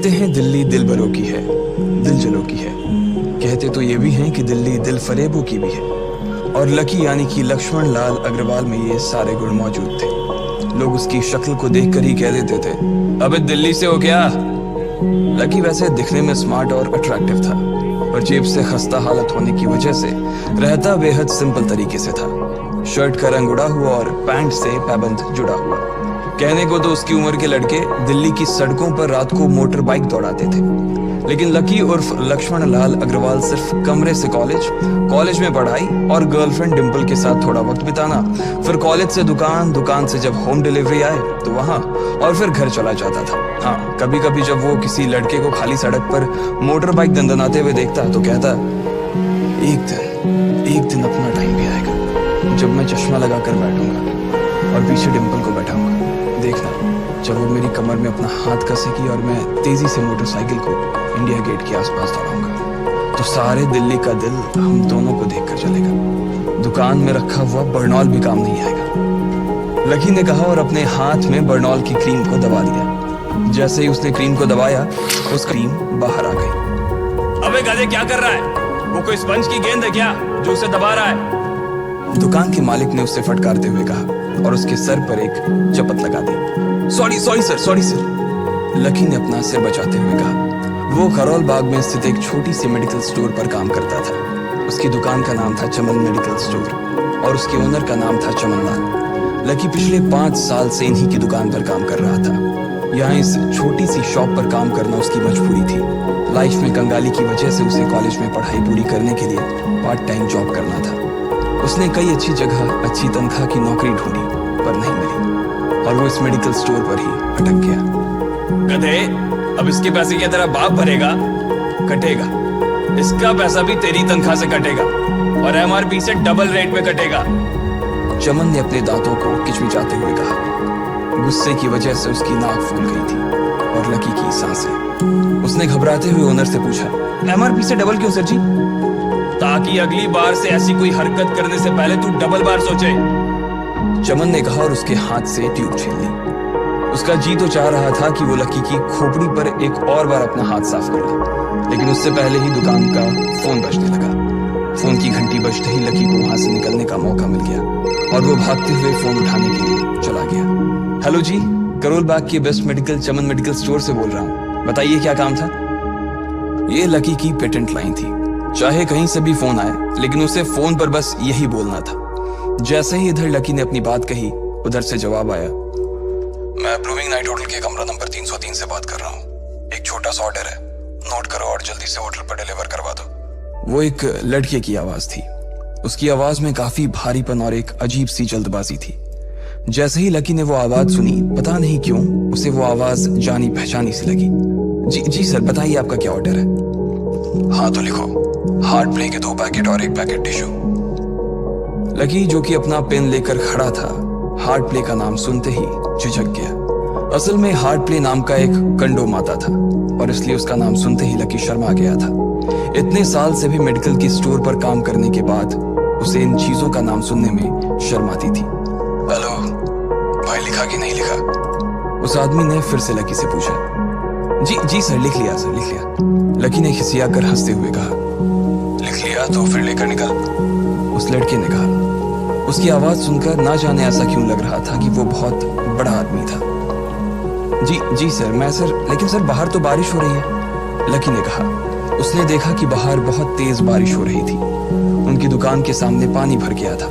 कहते हैं दिल्ली दिल भरों की है, दिल जलों की है। कहते तो ये भी हैं कि दिल्ली दिल फरेबों की भी है। और लकी यानी कि लक्ष्मण लाल अग्रवाल में ये सारे गुण मौजूद थे। लोग उसकी शक्ल को देखकर ही कह देते थे, अबे दिल्ली से हो क्या? लकी वैसे दिखने में स्मार्ट और अट्रैक्टिव था, पर जेब से खस्ता हालत होने की वजह से रहता बेहद सिंपल तरीके से था। शर्ट का रंग उड़ा हुआ और पैंट से पैबंद जुड़ा हुआ। कहने को तो उसकी उम्र के लड़के दिल्ली की सड़कों पर रात को मोटर बाइक दौड़ाते थे, लेकिन लकी उर्फ लक्ष्मण लाल अग्रवाल सिर्फ कमरे से कॉलेज में पढ़ाई और गर्लफ्रेंड डिम्पल के साथ थोड़ा वक्त बिताना, फिर कॉलेज से दुकान, दुकान से जब होम डिलीवरी आए तो वहां, और फिर घर चला जाता था। हाँ, कभी कभी जब वो किसी लड़के को खाली सड़क पर मोटर बाइक दंदनाते हुए देखता तो कहता, एक दिन अपना टाइम भी आएगा जब मैं चश्मा लगा कर बैठूंगा और पीछे डिम्पल को बैठाऊंगा। देखना, जब वो मेरी कमर में अपना हाथ कसेगी और मैं तेजी से मोटरसाइकिल को इंडिया गेट के आसपास दौड़ाऊंगा, तो सारे दिल्ली का दिल हम दोनों को देखकर चलेगा। दुकान में रखा हुआ बर्नॉल भी काम नहीं आएगा। लकी ने कहा और अपने हाथ में बर्नॉल की क्रीम को दबा दिया। जैसे ही उसने क्रीम को दबाया, उस क्रीम बाहर आ गई। अबे गधे, क्या कर रहा है? वो कोई स्पंज की गेंद है क्या जो उसे दबा रहा है? दुकान के मालिक ने उसे फटकारते हुए कहा और उसके सर पर एक चपत लगा दी। Sorry sir. लकी ने अपना सिर बचाते हुए कहा। वो खरोल बाग में स्थित एक छोटी सी मेडिकल स्टोर पर काम करता था। उसकी दुकान का नाम था चमन मेडिकल स्टोर और उसके ओनर का नाम था चमन लाल। लकी पिछले 5 साल से इन्हीं की दुकान पर काम कर रहा था। यहाँ इस छोटी सी शॉप पर काम करना उसकी मजबूरी थी। लाइफ में कंगाली की वजह से उसे कॉलेज में पढ़ाई पूरी करने के लिए पार्ट टाइम जॉब करना था। उसने कई अच्छी जगह अच्छी तनख्वाह की नौकरी ढूंढी, पर नहीं मिली और वो इस मेडिकल स्टोर पर ही अटक गया। गधे, अब इसके पैसे क्या तेरा बाप भरेगा? कटेगा। इसका पैसा भी तेरी तनख्वाह से कटेगा और एमआरपी से डबल रेट में कटेगा। चमन ने अपने दांतों को किचमिचाते हुए कहा। गुस्से की वजह से उसकी नाक फूल गई थी और लकी की सांसें। उसने घबराते हुए ओनर से पूछा, एमआरपी से डबल क्यों सर जी? ताकि अगली बार से ऐसी कोई हरकत करने से पहले तू डबल बार सोचे। चमन ने कहा और उसके हाथ से ट्यूब छीन ली। उसका जी तो चाह रहा था कि वो लकी की खोपड़ी पर एक और बार अपना हाथ साफ कर ले, लेकिन उससे पहले ही दुकान का फोन बजने लगा। फोन की घंटी बजते ही लकी को वहां से निकलने का मौका मिल गया और वो भागते हुए फोन उठाने के लिए चला गया। हेलो जी, करोल बाग के बेस्ट मेडिकल चमन मेडिकल स्टोर से बोल रहा हूँ, बताइए क्या काम था? ये लकी की पेटेंट लाइन थी। चाहे कहीं से भी फोन आए, लेकिन उसे फोन पर बस यही बोलना था। जैसे ही इधर लकी ने अपनी बात कही, उधर से जवाब आया, मैं ब्लूमिंग नाइट होटल के कमरा नंबर 303 से बात कर रहा हूँ। एक छोटा सा ऑर्डर है, नोट करो और जल्दी से होटल पर डिलीवर करवा दो। वो एक लड़के की आवाज थी। उसकी आवाज में काफी भारीपन और एक अजीब सी जल्दबाजी थी। जैसे ही लकी ने वो आवाज सुनी, पता नहीं क्यों उसे वो आवाज जानी पहचानी सी लगी। जी सर, बताइए आपका क्या ऑर्डर है? हाँ तो लिखो, हार्ट प्ले के 2 पैकेट और 1 पैकेट टिश्यू। लकी, जो कि अपना पेन लेकर खड़ा था, हार्ट प्ले का नाम सुनते ही झिझक गया। असल में हार्ट प्ले नाम का एक कंडोम आता था और इसलिए उसका नाम सुनते ही लकी शर्मा गया था। इतने साल से भी मेडिकल की स्टोर पर काम करने के बाद उसे इन चीजों का नाम सुनने में शर्म आती थी। हेलो भाई, लिखा कि नहीं लिखा? उस आदमी ने फिर से लकी से पूछा। जी सर, लिख लिया सर, लिख लिया। लकी ने खिसिया कर हंसते हुए कहा। लिख लिया तो फिर लेकर निकल, उस लड़के ने कहा। उसकी आवाज सुनकर ना जाने ऐसा क्यों लग रहा था कि वो बहुत बड़ा आदमी था। जी सर, मैं सर, लेकिन सर बाहर तो बारिश हो रही है, लकी ने कहा। उसने देखा कि बाहर बहुत तेज बारिश हो रही थी। उनकी दुकान के सामने पानी भर गया था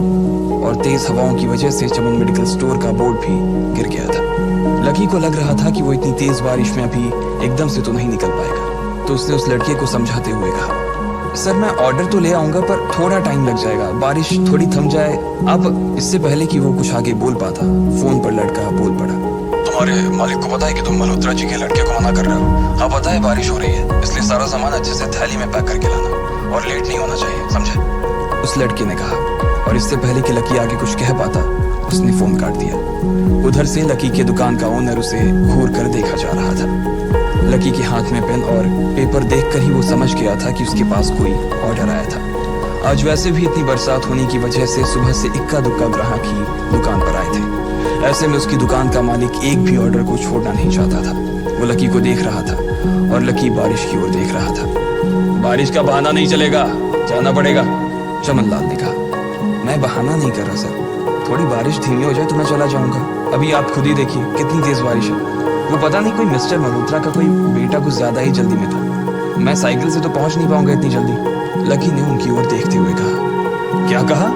और तेज हवाओं की वजह से चमन मेडिकल स्टोर का बोर्ड भी गिर गया था। लकी को लग रहा था कि वो इतनी तेज बारिश में अभी एकदम से तो नहीं निकल पाएगा, तो उसने उस लड़के को समझाते हुए कहा, सर मैं ऑर्डर तो ले आऊंगा पर थोड़ा टाइम लग जाएगा, बारिश थोड़ी थम जाए। अब इससे पहले कि वो कुछ आगे बोल पाता, फोन पर लड़का बोल पड़ा। तुम्हारे मालिक को पता है कि तुम मल्होत्रा जी के लड़के को मना कर रहे हो? हाँ पता है, बारिश हो रही है, इसलिए सारा सामान अच्छे से थैली में पैक करके लाना और लेट नहीं होना चाहिए, समझे? उस लड़के ने कहा और इससे पहले कि लकी आगे कुछ कह पाता, उसने फोन काट दिया। उधर से लकी के दुकान का ओनर उसे घूर कर देखा जा रहा था। लकी के हाथ में पेन और पेपर देखकर ही वो समझ गया था कि उसके पास कोई ऑर्डर आया था। आज वैसे भी इतनी बरसात होने की वजह से सुबह से इक्का दुक्का ग्राहक ही दुकान पर आए थे। ऐसे में उसकी दुकान का मालिक एक भी ऑर्डर को छोड़ना नहीं चाहता था। वो लकी को देख रहा था और लकी बारिश की ओर देख रहा था। बारिश का बहाना नहीं चलेगा, जाना पड़ेगा, चमनलाल ने कहा। मैं बहाना नहीं कर रहा सर, थोड़ी बारिश धीमी हो जाए तो मैं चला जाऊंगा। अभी आप खुद ही देखिए कितनी तेज बारिश है। वो पता नहीं कोई मिस्टर मल्होत्रा का कोई बेटा कुछ ज्यादा ही जल्दी में था। मैं साइकिल से तो पहुंच नहीं पाऊंगा इतनी जल्दी। लकी ने उनकी ओर देखते हुए कहा। क्या कहा?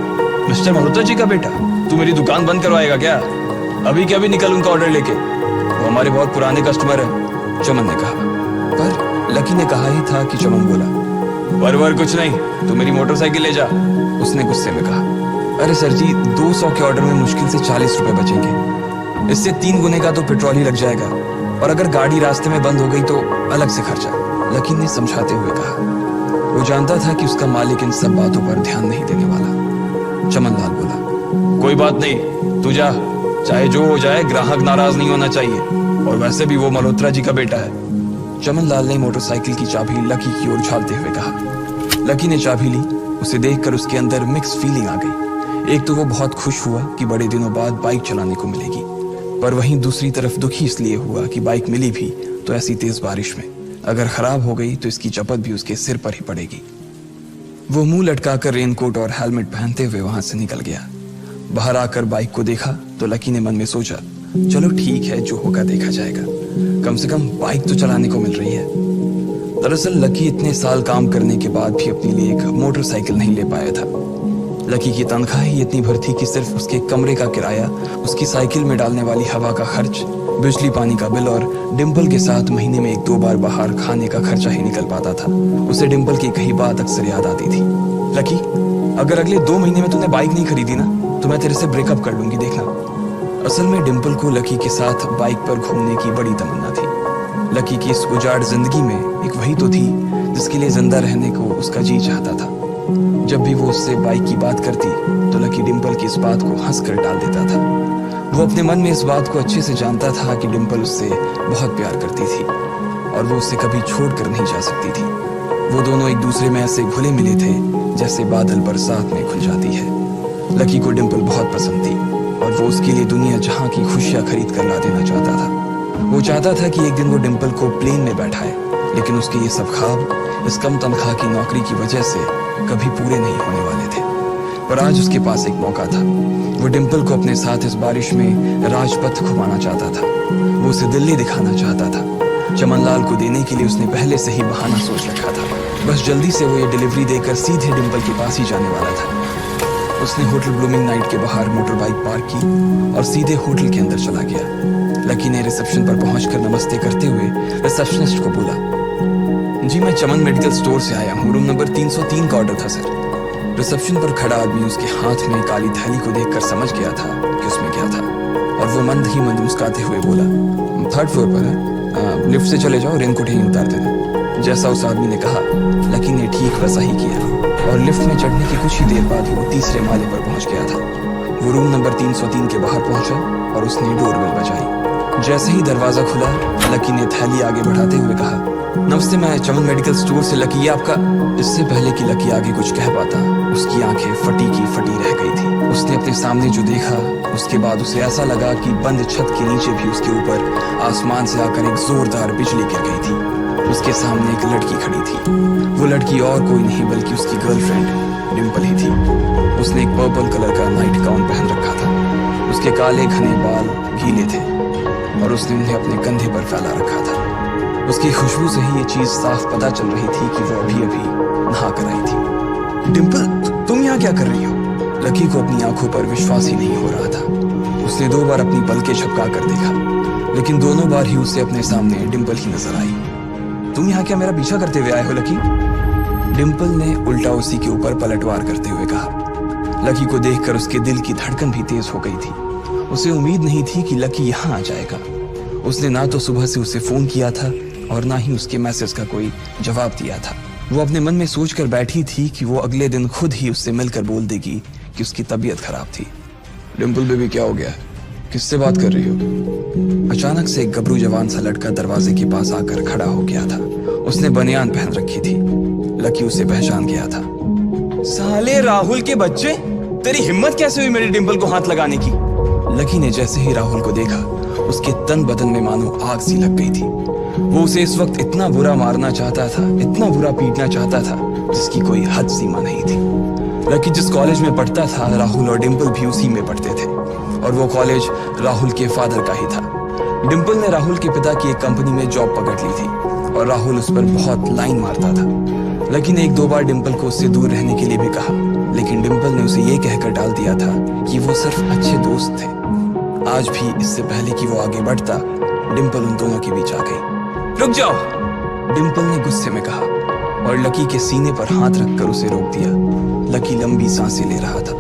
मिस्टर मल्होत्रा जी का बेटा? तू मेरी दुकान बंद करवाएगा क्या? अभी क्या भी निकल उनका ऑर्डर लेके, वो हमारे बहुत पुराने कस्टमर है, चमन ने कहा। पर लकी ने कहा ही था कि चमन बोला। वर कुछ नहीं, तू मेरी मोटरसाइकिल ले जा, उसने गुस्से में कहा। अरे सर जी, 200 के ऑर्डर में मुश्किल से 40 रुपए बचेंगे, इससे 3 गुने का तो पेट्रोल ही लग जाएगा, और अगर गाड़ी रास्ते में बंद हो गई तो अलग से खर्चा, लकी ने समझाते हुए कहा। वो जानता था कि उसका मालिक इन सब बातों पर ध्यान नहीं देने वाला। चमनलाल बोला। कोई बात नहीं, तू जा, चाहे जो हो जाए ग्राहक नाराज नहीं होना चाहिए, और वैसे भी वो मल्होत्रा जी का बेटा है। चमनलाल ने मोटरसाइकिल की चाबी लकी की ओर उछालते हुए कहा। लकी ने चाबी ली। उसे देखकर उसके अंदर मिक्स फीलिंग आ गई। एक तो वो बहुत खुश हुआ कि बड़े दिनों बाद बाइक चलाने को मिलेगी, पर वहीं दूसरी तरफ दुखी इसलिए हुआ कि बाइक मिली भी तो ऐसी तेज बारिश में, अगर खराब हो गई तो इसकी चपत भी उसके सिर पर ही पड़ेगी। वो मुंह लटकाकर रेनकोट और हेलमेट पहनते हुए वहां से निकल गया। बाहर आकर बाइक को देखा तो लकी ने मन में सोचा, चलो ठीक है, जो होगा देखा जाएगा, कम से कम बाइक तो चलाने को मिल रही है। दरअसल लकी इतने साल काम करने के बाद भी अपने लिए एक मोटरसाइकिल नहीं ले पाया था। लकी की तनख्वाह ही इतनी भर थी कि सिर्फ उसके कमरे का किराया, उसकी साइकिल में डालने वाली हवा का खर्च, बिजली पानी का बिल और डिम्पल के साथ महीने में 1-2 बार बाहर खाने का खर्चा ही निकल पाता था। उसे डिम्पल की कही बात अक्सर याद आती थी। लकी, अगर अगले 2 महीने में तूने बाइक नहीं खरीदी ना तो मैं तेरे से ब्रेकअप कर लूंगी, देखना। असल में डिम्पल को लकी के साथ बाइक पर घूमने की बड़ी तमन्ना थी। लकी की इस उजाड़ जिंदगी में एक वही तो थी जिसके लिए जिंदा रहने को उसका जी चाहता था। जब भी वो उससे बाइक की बात करती तो लकी डिम्पल की इस बात को हंस कर टाल देता था। वो अपने मन में इस बात को अच्छे से जानता था कि डिम्पल उससे बहुत प्यार करती थी और वो उसे कभी छोड़कर नहीं जा सकती थी। वो दोनों एक दूसरे में ऐसे घुले मिले थे जैसे बादल बरसात में घुल जाती है। लकी को डिम्पल बहुत पसंद थी और वो उसके लिए दुनिया जहां की खुशियां खरीद कर ला देना चाहता था। वो चाहता था कि एक दिन वो डिम्पल को प्लेन में बैठाए, लेकिन उसके ये सब ख्वाब इस कम तनख्वाह की नौकरी की वजह से कभी पूरे नहीं होने वाले थे। पर आज उसके पास एक मौका था। वो डिम्पल को अपने साथ इस बारिश में राजपथ घुमाना चाहता था। वो उसे दिल्ली दिखाना चाहता था। चमनलाल को देने के लिए उसने पहले से ही बहाना सोच रखा था। बस जल्दी से वो ये डिलीवरी देकर सीधे डिम्पल के पास ही जाने वाला था। उसने होटल ब्लूमिंग नाइट के बाहर मोटर बाइक पार्क की और सीधे होटल के अंदर चला गया। लकी ने रिसेप्शन पर पहुंचकर नमस्ते करते हुए रिसेप्शनिस्ट को बोला, जी मैं चमन मेडिकल स्टोर से आया हूँ, रूम नंबर 303 का ऑर्डर था सर। रिसेप्शन पर खड़ा आदमी उसके हाथ में काली थैली को देखकर समझ गया था कि उसमें क्या था और वो मंद ही मंद मुस्कुराते हुए बोला, 3rd फ्लोर पर है, लिफ्ट से चले जाओ, रेनकोट यहीं उतार देना। जैसा उस आदमी ने कहा लकी ने ठीक वैसा ही किया और लिफ्ट में चढ़ने की कुछ ही देर बाद वो 3रे माले पर पहुंच गया था। वो रूम नंबर 303 के बाहर पहुंचा और उसने डोरबेल बजाई। जैसे ही दरवाजा खुला लकी ने थैली आगे बढ़ाते हुए कहा, नमस्ते, मैं चमन मेडिकल स्टोर से लकी, ये आपका। इससे पहले कि लकी आगे कुछ कह पाता उसकी आंखें फटी की फटी रह गई थी। उसने अपने सामने जो देखा उसके बाद उसे ऐसा लगा कि बंद छत के नीचे भी उसके ऊपर आसमान से आकर एक जोरदार बिजली गिर गई थी। उसके सामने एक लड़की खड़ी थी। वो लड़की और कोई नहीं बल्कि उसकी गर्लफ्रेंड डिम्पल ही थी। उसने एक पर्पल कलर का नाइट गाउन पहन रखा था। उसके काले घने बाल गीले थे और उसने उन्हें अपने कंधे पर फैला रखा था। उसकी खुशबू से ही ये चीज साफ पता चल रही थी कि वो अभी अभी नहा कर आई थी। डिम्पल, तुम यहाँ क्या कर रही हो? लकी को अपनी आंखों पर विश्वास ही नहीं हो रहा था। उसने 2 बार अपनी पलकें झपका कर देखा, लेकिन दोनों बार ही उसे अपने सामने डिम्पल ही नजर आई। तुम यहाँ क्या मेरा पीछा करते हुए आए हो लकी? डिम्पल ने उल्टा उसी के ऊपर पलटवार करते हुए कहा। लकी को देखकर उसके दिल की धड़कन भी तेज हो गई थी। उसे उम्मीद नहीं थी कि लकी यहाँ आ जाएगा। उसने ना तो सुबह से उसे फोन किया था और ना ही उसके मैसेज का कोई जवाब दिया था। वो अपने मन में सोचकर बैठी थी कि वो अगले दिन खुद ही उससे मिलकर बोल देगी कि उसकी तबीयत खराब थी। डिम्पल बेबी, क्या हो गया? किससे बात कर रही हो? अचानक से एक गबरू जवान सा लड़का दरवाजे के पास आकर खड़ा हो गया था। उसने बनियान पहन रखी थी। लकी उसे पहचान गया था। साले राहुल के बच्चे, तेरी हिम्मत कैसे हुई मेरी डिम्पल को हाथ लगाने की? लकी ने जैसे ही राहुल को देखा, उसके तन बदन में मानो आग सी लग गई थी। वो उसे इस वक्त इतना बुरा मारना चाहता था, इतना बुरा पीटना चाहता था, जिसकी कोई हद सीमा नहीं थी। लकी जिस कॉलेज में पढ़ता था, राहुल और डिम्पल भी उसी में पढ़ते थे, और वो कॉलेज राहुल के फादर का ही था। डिम्पल ने राहुल के पिता की एक कंपनी में जॉब पकड़ ली थी, और राहुल उस पर बहुत लाइन मारता था। लकी ने 1-2 बार डिम्पल को उससे दूर रहने के लिए भी कहा, लेकिन डिम्पल ने उसे ये कहकर टाल दिया था कि वो सिर्फ अच्छे दोस्त थे। आज भी इससे पहले कि वो आगे बढ़ता, डिम्पल उन दोनों के बीच आ गई। रुक जाओ, डिम्पल ने गुस्से में कहा, और लकी के सीने पर हाथ रखकर उसे रोक दिया। लकी लंबी सांसें ले रहा था,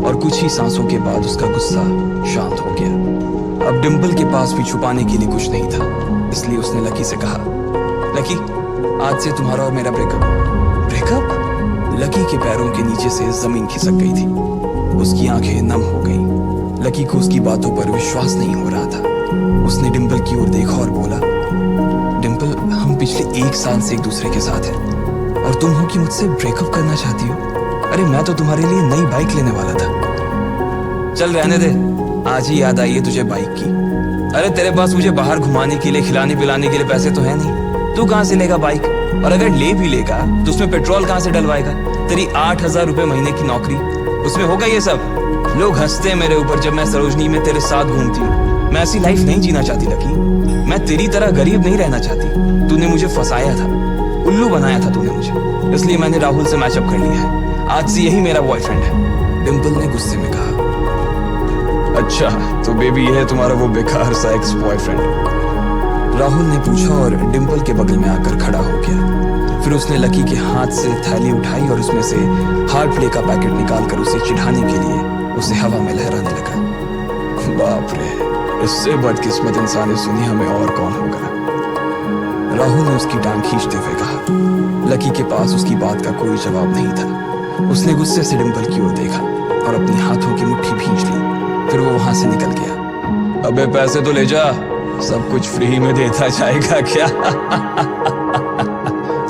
और कुछ ही सांसों के बाद उसका गुस्सा शांत हो गया। अब डिम्पल के पास भी छुपाने के लिए कुछ नहीं था, इसलिए उसने लकी से कहा, लकी, आज से तुम्हारा और मेरा ब्रेकअप। ब्रेकअप? लकी के पैरों के नीचे से जमीन खिसक गई थी। उसकी आंखें नम हो गईं। लकी को उसकी बातों पर विश्वास नहीं हो रहा था। उसने डिम्पल की ओर देखा और बोला, डिम्पल, हम पिछले 1 साल से एक दूसरे के साथ हैं, और तुम हो कि मुझसे ब्रेकअप करना चाहती हो? अरे मैं तो तुम्हारे लिए नई बाइक लेने वाला था। चल रहने दे, आज ही याद आई है तुझे बाइक की। अरे तेरे पास मुझे बाहर घुमाने के लिए, खिलाने पिलाने के लिए पैसे तो है नहीं, तू कहाँ से लेगा बाइक? और अगर ले भी लेगा तो उसमें पेट्रोल कहाँ से डलवाएगा? तेरी 8,000 रुपए महीने की नौकरी, उसमें होगा ये सब? लोग हंसते हैं मेरे ऊपर जब मैं सरोजनी में तेरे साथ घूमती हूँ। मैं ऐसी लाइफ नहीं जीना चाहती लकी। मैं तेरी तरह गरीब नहीं रहना चाहती। तूने मुझे फंसाया था, उल्लू बनाया था तूने मुझे, इसलिए मैंने राहुल से मैचअप कर लिया है। आज से यही मेरा बॉयफ्रेंड है, डिम्पल ने गुस्से में कहा। अच्छा, तो बेबी ये है तुम्हारा वो बेकार सा एक्स बॉयफ्रेंड? राहुल ने पूछा और डिम्पल के बगल में आकर खड़ा हो गया। फिर उसने लकी के हाथ से थैली उठाई और उसमें से हार्ड प्ले का पैकेट निकालकर उसे चिढ़ाने के लिए उसे हवा में लहराने लगा। बाप रे, इससे बदकिस्मत इंसान ने सुनी हमें और कौन होगा? राहुल ने उसकी टांग खींचते हुए कहा। लकी के पास उसकी बात का कोई जवाब नहीं था। उसने गुस्से से डिम्पल की ओर देखा और अपनी हाथों की मुट्ठी भींच ली। फिर वो वहां से निकल गया। अबे पैसे तो ले जा, सब कुछ फ्री में देता जाएगा क्या?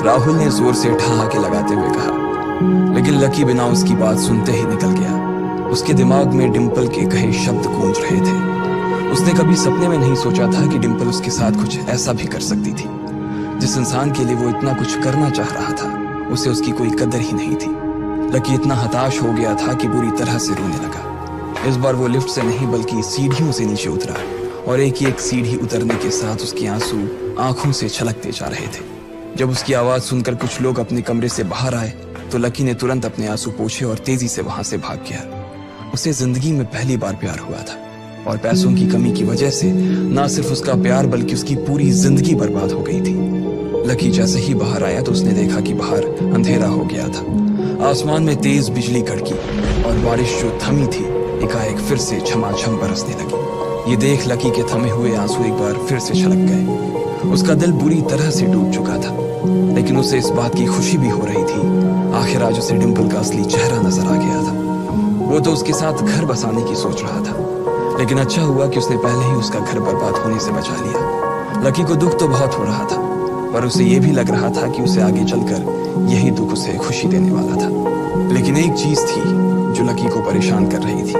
राहुल ने जोर से ठहाके लगाते हुए कहा, लेकिन लकी बिना उसकी बात सुनते ही निकल गया। उसके दिमाग में डिम्पल के कहे शब्द गूंज रहे थे। उसने कभी सपने में नहीं सोचा था कि डिम्पल उसके साथ कुछ ऐसा भी कर सकती थी। जिस इंसान के लिए वो इतना कुछ करना चाह रहा था, उसे उसकी कोई कदर ही नहीं थी। लकी इतना हताश हो गया था कि बुरी तरह से रोने लगा। इस बार वो लिफ्ट से नहीं बल्कि सीढ़ियों से नीचे उतरा, और एक सीढ़ी उतरने के साथ उसके आंसू आंखों से छलकते जा रहे थे। जब उसकी आवाज सुनकर कुछ लोग अपने कमरे से बाहर आए तो लकी ने तुरंत अपने आंसू पोंछे और तेजी से वहां से भाग गया। उसे जिंदगी में पहली बार प्यार हुआ था, और पैसों की कमी की वजह से न सिर्फ उसका प्यार बल्कि उसकी पूरी जिंदगी बर्बाद हो गई थी। लकी जैसे ही बाहर आया तो उसने देखा कि बाहर अंधेरा हो गया था। आसमान में तेज बिजली कड़की और बारिश जो थमी थी एकाएक फिर से झमाझम बरसने लगी। ये देख लकी के थमे हुए आंसू एक बार फिर से छलक गए। उसका दिल बुरी तरह से टूट चुका था, लेकिन उसे इस बात की खुशी भी हो रही थी। आखिर आज उसे डिम्पल का असली चेहरा नजर आ गया था। वो तो उसके साथ घर बसाने की सोच रहा था, लेकिन अच्छा हुआ कि उसने पहले ही उसका घर बर्बाद होने से बचा लिया। लकी को दुख तो बहुत हो रहा था, पर उसे ये भी लग रहा था कि उसे आगे चलकर यही दुख उसे खुशी देने वाला था। लेकिन एक चीज थी जो लकी को परेशान कर रही थी,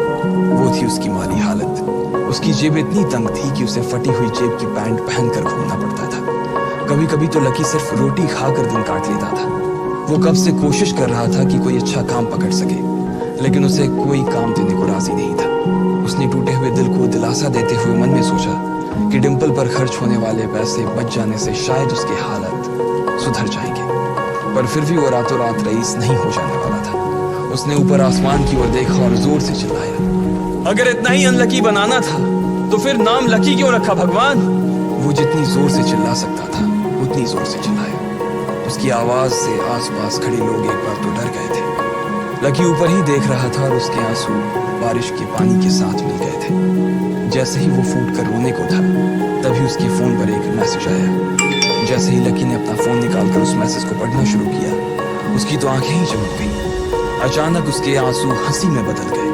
वो थी उसकी माली हालत। उसकी जेब इतनी तंग थी कि उसे फटी हुई जेब की पैंट पहनकर घूमना पड़ता था। कभी कभी तो लकी सिर्फ रोटी खाकर दिन काट लेता था। वो कब से कोशिश कर रहा था कि कोई अच्छा काम पकड़ सके, लेकिन उसे कोई काम देने को राजी नहीं था। उसने टूटे हुए दिल को दिलासा देते हुए मन में सोचा कि डिम्पल पर खर्च होने वाले पैसे बच जाने से शायद उसके हालत सुधर जाएंगे, पर फिर भी वो रातों रात रईस नहीं हो जाने वाला था। उसने ऊपर आसमान की ओर देखा और जोर से चिल्लाया, अगर इतना ही अनलकी बनाना था तो फिर नाम लकी क्यों रखा भगवान? वो जितनी जोर से चिल्ला सकता था उतनी जोर से चिल्लाया। उसकी आवाज से आसपास खड़े लोग एक बार तो डर गए थे। लकी ऊपर ही देख रहा था और उसके आंसू बारिश के पानी के साथ मिल गए थे। जैसे ही वो फूट कर रोने को था, तभी उसके फोन पर एक मैसेज आया। जैसे ही लकी ने अपना फोन निकालकर उस मैसेज को पढ़ना शुरू किया, उसकी तो आंखें ही चमक गईं। अचानक उसके आंसू हंसी में बदल गए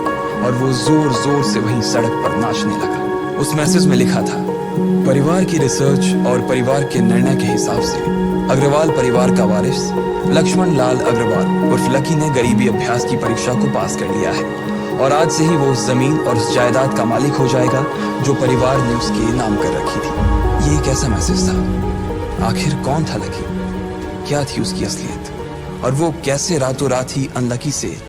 और वो जोर जोर से वहीं सड़क पर नाचने लगा। उस मैसेज में लिखा था, परिवार की रिसर्च और परिवार के निर्णय के हिसाब से अग्रवाल परिवार का वारिस लक्ष्मण लाल अग्रवाल उर्फ लकी ने गरीबी अभ्यास की परीक्षा को पास कर लिया है और आज से ही वो उस जमीन और उस जायदाद का मालिक हो जाएगा जो परिवार ने उसके नाम कर रखी थी। ये एक ऐसा मैसेज था। आखिर कौन था लकी? क्या थी उसकी असलियत? और वो कैसे रातों रात ही अनलकी से